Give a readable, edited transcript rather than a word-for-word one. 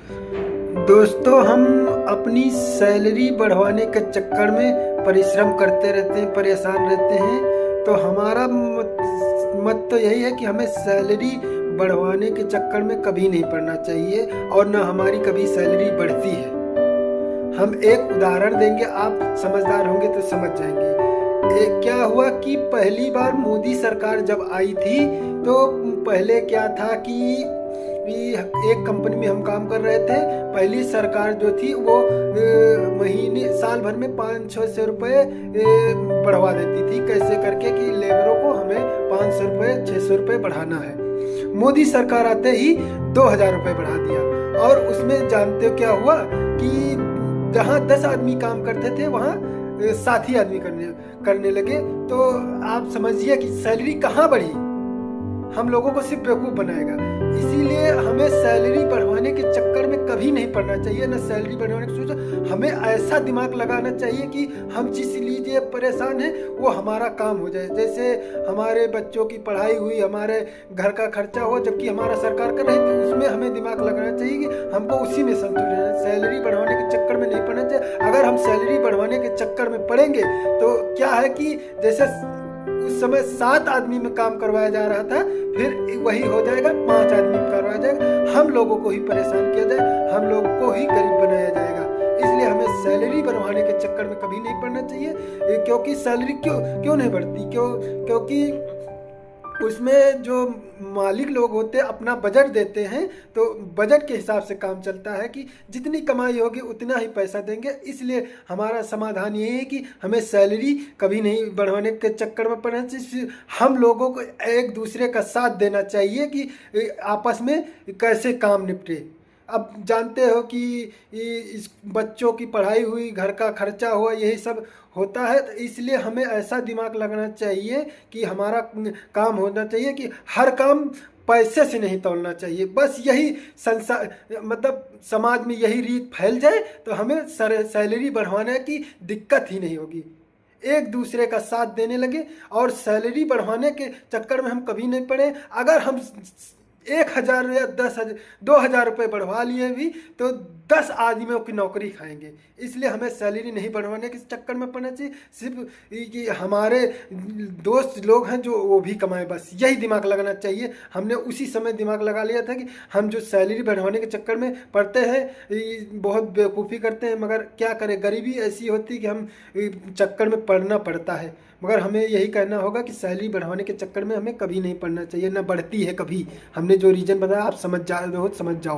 दोस्तों, हम अपनी सैलरी बढ़वाने के चक्कर में परिश्रम करते रहते हैं, परेशान रहते हैं। तो हमारा मत तो यही है कि हमें सैलरी बढ़वाने के चक्कर में कभी नहीं पड़ना चाहिए और ना हमारी कभी सैलरी बढ़ती है। हम एक उदाहरण देंगे, आप समझदार होंगे तो समझ जाएंगे। क्या हुआ कि पहली बार मोदी सरकार जब आई थी तो पहले क्या था कि एक कंपनी में हम काम कर रहे थे। पहली सरकार जो थी वो महीने साल भर में 500-600 रुपये बढ़वा देती थी, कैसे करके कि लेबरों को हमें 500 रुपये 600 रुपये बढ़ाना है। मोदी सरकार आते ही 2000 रुपये बढ़ा दिया और उसमें जानते हो क्या हुआ कि जहाँ 10 आदमी काम करते थे वहाँ 7 ही आदमी करने लगे। तो आप समझिए कि सैलरी कहाँ बढ़ी, हम लोगों को सिर्फ बेवकूफ़ बनाएगा। इसीलिए हमें सैलरी बढ़वाने के चक्कर में कभी नहीं पड़ना चाहिए, ना सैलरी बढ़वाने की सोचो। हमें ऐसा दिमाग लगाना चाहिए कि हम जिस लिए परेशान हैं वो हमारा काम हो जाए। जैसे हमारे बच्चों की पढ़ाई हुई, हमारे घर का खर्चा हो, जबकि हमारा सरकार कर रही थी, उसमें हमें दिमाग लगाना चाहिए कि हमको उसी में संतुष्ट रहना है, सैलरी बढ़वाने के चक्कर में नहीं पड़ना चाहिए। अगर हम सैलरी बढ़वाने के चक्कर में पड़ेंगे तो क्या है कि जैसे उस समय 7 आदमी में काम करवाया जा रहा था, फिर वही हो जाएगा 5 आदमी में करवाया जाएगा। हम लोगों को ही परेशान किया जाए, हम लोगों को ही गरीब बनाया जाएगा। इसलिए हमें सैलरी बढ़वाने के चक्कर में कभी नहीं पड़ना चाहिए। क्योंकि सैलरी क्यों नहीं बढ़ती, क्योंकि उसमें जो मालिक लोग होते हैं अपना बजट देते हैं, तो बजट के हिसाब से काम चलता है कि जितनी कमाई होगी उतना ही पैसा देंगे। इसलिए हमारा समाधान ये है कि हमें सैलरी कभी नहीं बढ़वाने के चक्कर में पड़ना चाहिए। हम लोगों को एक दूसरे का साथ देना चाहिए कि आपस में कैसे काम निपटे। अब जानते हो कि इस बच्चों की पढ़ाई हुई, घर का खर्चा हुआ, यही सब होता है। तो इसलिए हमें ऐसा दिमाग लगाना चाहिए कि हमारा काम होना चाहिए कि हर काम पैसे से नहीं तोलना चाहिए। बस यही संसार मतलब समाज में यही रीत फैल जाए तो हमें सैलरी बढ़वाने की दिक्कत ही नहीं होगी। एक दूसरे का साथ देने लगे और सैलरी बढ़वाने के चक्कर में हम कभी नहीं पड़े। अगर हम 1000 या 10,000 2000 रुपये बढ़वा लिए भी तो 10 आदमियों की नौकरी खाएंगे। इसलिए हमें सैलरी नहीं बढ़वाने के चक्कर में पड़ना चाहिए। सिर्फ कि हमारे दोस्त लोग हैं जो वो भी कमाएं, बस यही दिमाग लगाना चाहिए। हमने उसी समय दिमाग लगा लिया था कि हम जो सैलरी बढ़वाने के चक्कर में पड़ते हैं, बहुत बेवकूफ़ी करते हैं। मगर क्या करें, गरीबी ऐसी होती है कि हम चक्कर में पड़ना पड़ता है। मगर हमें यही कहना होगा कि सैलरी बढ़वाने के चक्कर में हमें कभी नहीं पड़ना चाहिए, ना बढ़ती है कभी। हमने जो रीज़न बताया आप समझ जाओ।